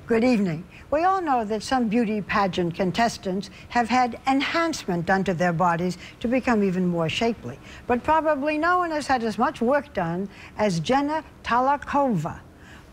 Good evening. We all know that some beauty pageant contestants have had enhancement done to their bodies to become even more shapely. But probably no one has had as much work done as Jenna Talakova.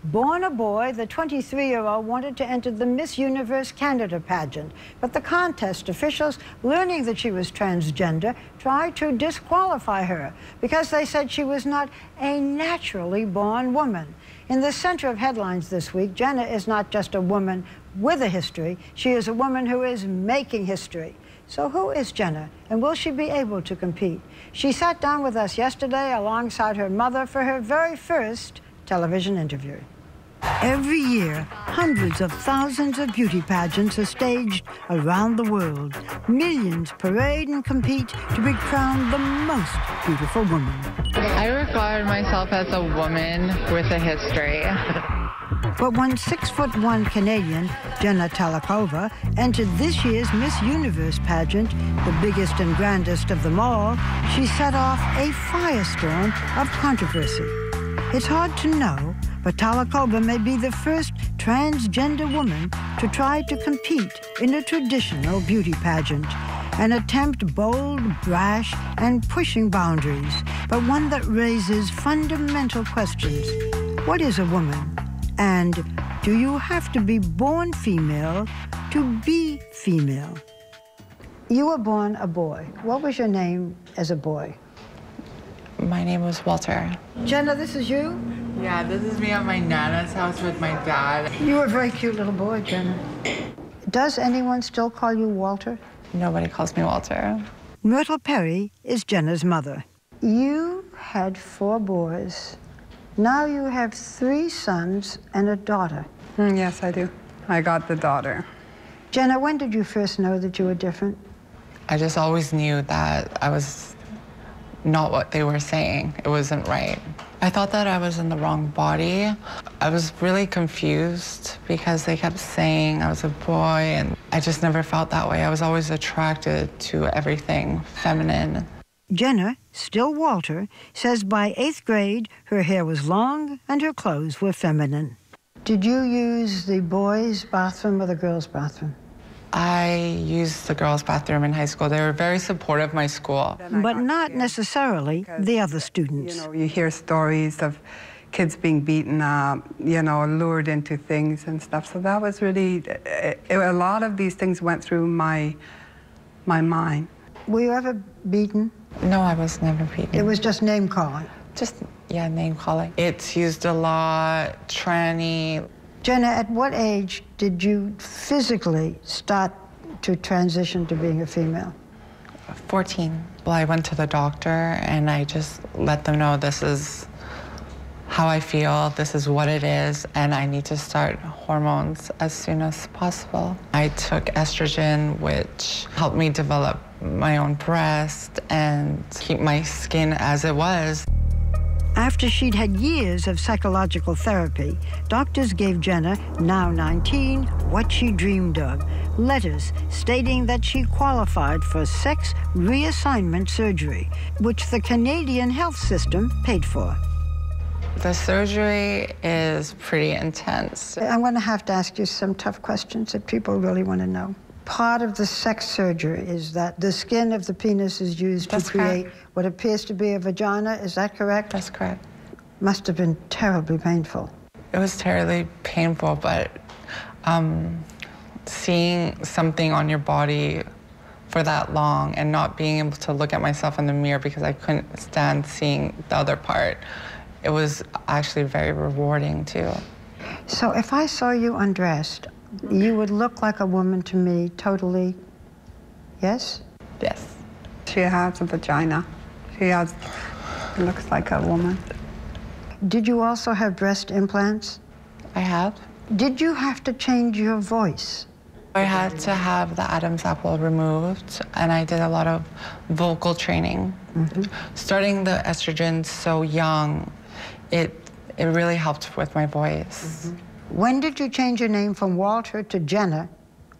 Born a boy, the 23-year-old wanted to enter the Miss Universe Canada pageant, but the contest officials, learning that she was transgender, tried to disqualify her because they said she was not a naturally born woman. In the center of headlines this week, Jenna is not just a woman with a history, she is a woman who is making history. So who is Jenna, and will she be able to compete? She sat down with us yesterday alongside her mother for her very first television interview. Every year, hundreds of thousands of beauty pageants are staged around the world. Millions parade and compete to be crowned the most beautiful woman. I regard myself as a woman with a history. But when 6'1" Canadian Jenna Talakova entered this year's Miss Universe pageant, the biggest and grandest of them all, she set off a firestorm of controversy. It's hard to know, but Talakova may be the first transgender woman to try to compete in a traditional beauty pageant. An attempt bold, brash, and pushing boundaries, but one that raises fundamental questions. What is a woman? And do you have to be born female to be female? You were born a boy. What was your name as a boy? My name was Walter. Jenna, this is you? Yeah, this is me at my Nana's house with my dad. You were a very cute little boy, Jenna. Does anyone still call you Walter? Nobody calls me Walter. Myrtle Perry is Jenna's mother. You had 4 boys. Now you have 3 sons and a daughter. Yes, I do. I got the daughter. Jenna, when did you first know that you were different? I just always knew that I was not what they were saying. It wasn't right. I thought that I was in the wrong body. I was really confused because they kept saying I was a boy, and I just never felt that way. I was always attracted to everything feminine. Jenna, still Walter, says by 8th grade, her hair was long and her clothes were feminine. Did you use the boys' bathroom or the girls' bathroom? I used the girls' bathroom in high school. They were very supportive of my school. But not necessarily the other students. You know, you hear stories of kids being beaten up, you know, lured into things and stuff. So that was really, a lot of these things went through my mind. Were you ever beaten? No, I was never beaten. It was just name calling? Just, yeah, name calling. It's used a lot, tranny. Jenna, at what age did you physically start to transition to being a female? 14. Well, I went to the doctor and I just let them know this is how I feel, this is what it is, and I need to start hormones as soon as possible. I took estrogen, which helped me develop my own breast and keep my skin as it was. After she'd had years of psychological therapy, doctors gave Jenna, now 19, what she dreamed of. Letters stating that she qualified for sex reassignment surgery, which the Canadian health system paid for. The surgery is pretty intense. I'm going to have to ask you some tough questions that people really want to know. Part of the sex surgery is that the skin of the penis is used to create what appears to be a vagina. Is that correct? That's correct. Must have been terribly painful. It was terribly painful, but seeing something on your body for that long and not being able to look at myself in the mirror because I couldn't stand seeing the other part, it was actually very rewarding too. So if I saw you undressed, you would look like a woman to me, totally, yes? Yes. She has a vagina. It looks like a woman. Did you also have breast implants? I have. Did you have to change your voice? I had to have the Adam's apple removed, and I did a lot of vocal training. Starting the estrogen so young, it really helped with my voice. When did you change your name from Walter to Jenna,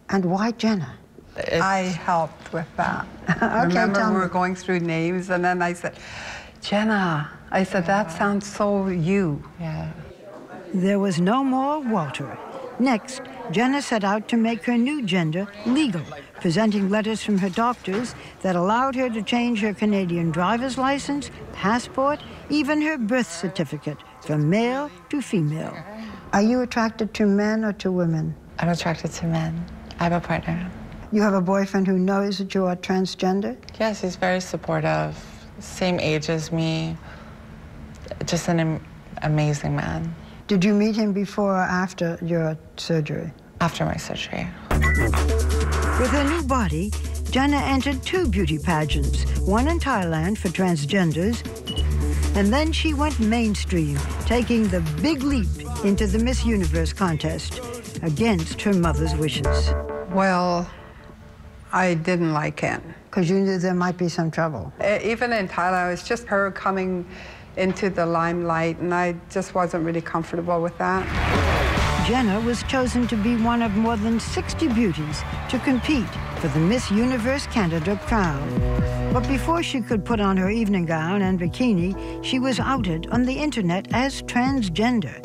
and why Jenna? I helped with that. Okay, Remember, we were going through names, and then I said, Jenna. I said, that sounds so you. Yeah. There was no more Walter. Next, Jenna set out to make her new gender legal, presenting letters from her doctors that allowed her to change her Canadian driver's license, passport, even her birth certificate from male to female. Are you attracted to men or to women? I'm attracted to men. I have a partner. You have a boyfriend who knows that you are transgender? Yes, he's very supportive. Same age as me. Just an amazing man. Did you meet him before or after your surgery? After my surgery. With her new body, Jenna entered 2 beauty pageants, one in Thailand for transgenders, and then she went mainstream, taking the big leap into the Miss Universe contest against her mother's wishes. Well, I didn't like it. Because you knew there might be some trouble. Even in Thailand, it was just her coming into the limelight, and I just wasn't really comfortable with that. Jenna was chosen to be one of more than 60 beauties to compete for the Miss Universe Canada crown. But before she could put on her evening gown and bikini, she was outed on the internet as transgender.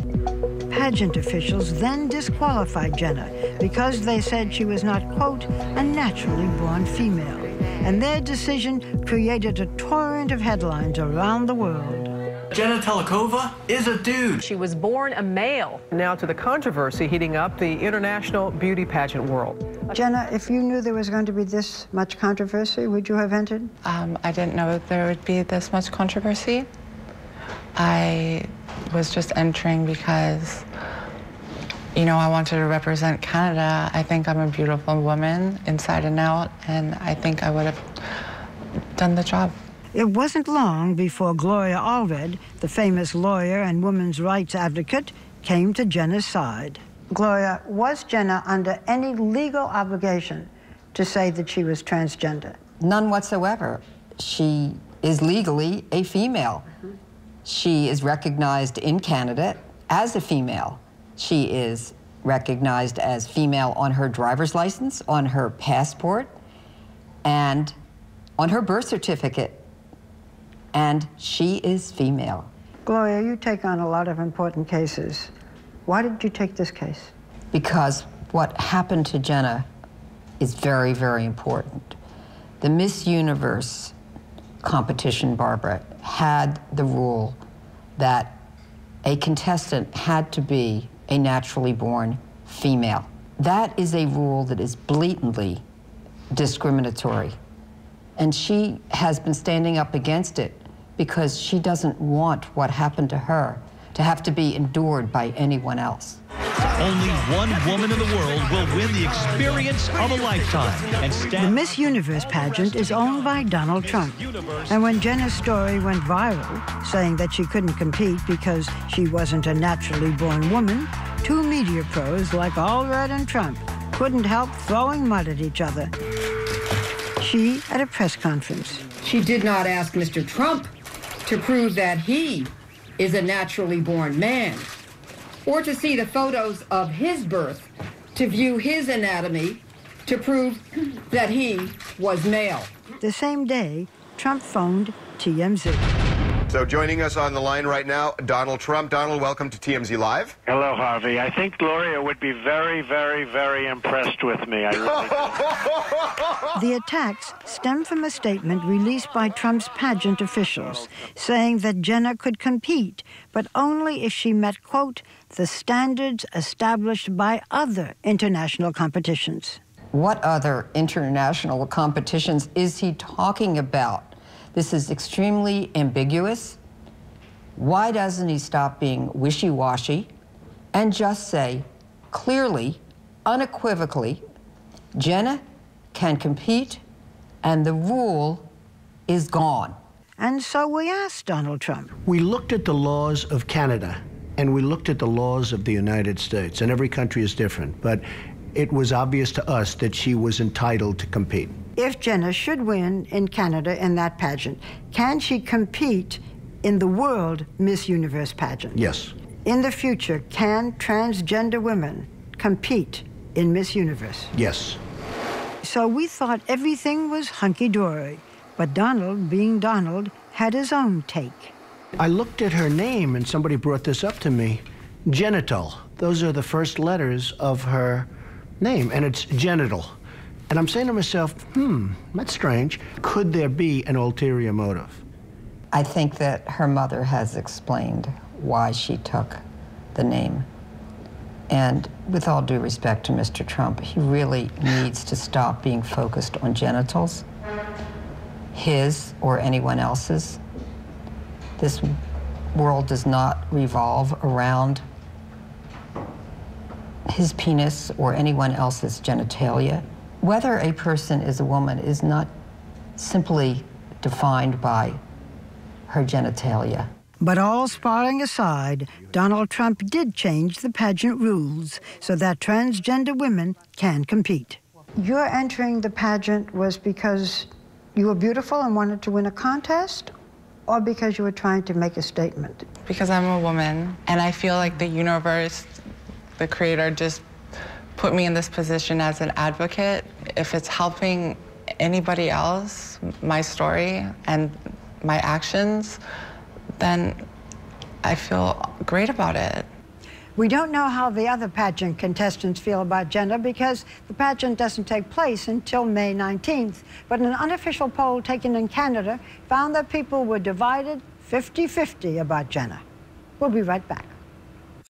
Pageant officials then disqualified Jenna because they said she was not, quote, a naturally born female. And their decision created a torrent of headlines around the world. Jenna Telekova is a dude. She was born a male. Now to the controversy heating up the international beauty pageant world. Jenna, if you knew there was going to be this much controversy, would you have entered? I didn't know there would be this much controversy. I was just entering because, you know, I wanted to represent Canada. I think I'm a beautiful woman inside and out, and I think I would have done the job. It wasn't long before Gloria Allred, the famous lawyer and women's rights advocate, came to Jenna's side. Gloria, was Jenna under any legal obligation to say that she was transgender? None whatsoever. She is legally a female. She is recognized in Canada as a female. She is recognized as female on her driver's license, on her passport, and on her birth certificate. And she is female. Gloria, you take on a lot of important cases. Why did you take this case? Because what happened to Jenna is very, very important. The Miss Universe competition, Barbara, had the rule that a contestant had to be a naturally born female. That is a rule that is blatantly discriminatory. And she has been standing up against it because she doesn't want what happened to her to have to be endured by anyone else. Only one woman in the world will win the experience of a lifetime. And the Miss Universe pageant is owned by Donald Trump. And when Jenna's story went viral, saying that she couldn't compete because she wasn't a naturally born woman, 2 media pros like Allred and Trump couldn't help throwing mud at each other. She at a press conference. She did not ask Mr. Trump to prove that he is a naturally born man, or to see the photos of his birth, to view his anatomy, to prove that he was male. The same day, Trump phoned TMZ. So joining us on the line right now, Donald Trump. Donald, welcome to TMZ Live. Hello, Harvey. I think Gloria would be very, very, very impressed with me. I really do. The attacks stem from a statement released by Trump's pageant officials, saying that Jenna could compete, but only if she met, quote, the standards established by other international competitions. What other international competitions is he talking about? This is extremely ambiguous. Why doesn't he stop being wishy-washy and just say clearly, unequivocally, Jenna can compete and the rule is gone? And so we asked Donald Trump. We looked at the laws of Canada and we looked at the laws of the United States, and every country is different, but it was obvious to us that she was entitled to compete. If Jenna should win in Canada in that pageant, can she compete in the World Miss Universe pageant? Yes. In the future, can transgender women compete in Miss Universe? Yes. So we thought everything was hunky-dory, but Donald, being Donald, had his own take. I looked at her name, and somebody brought this up to me, Genital. Those are the first letters of her name, and it's genital. And I'm saying to myself, that's strange. Could there be an ulterior motive? I think that her mother has explained why she took the name. And with all due respect to Mr. Trump, he really needs to stop being focused on genitals, his or anyone else's. This world does not revolve around his penis or anyone else's genitalia. Whether a person is a woman is not simply defined by her genitalia. But all sparring aside, Donald Trump did change the pageant rules so that transgender women can compete. Your entering the pageant was because you were beautiful and wanted to win a contest, or because you were trying to make a statement? Because I'm a woman, and I feel like the universe, the creator, just put me in this position as an advocate. If it's helping anybody else, my story and my actions, then I feel great about it. We don't know how the other pageant contestants feel about gender because the pageant doesn't take place until May 19th. But an unofficial poll taken in Canada found that people were divided 50-50 about gender. We'll be right back.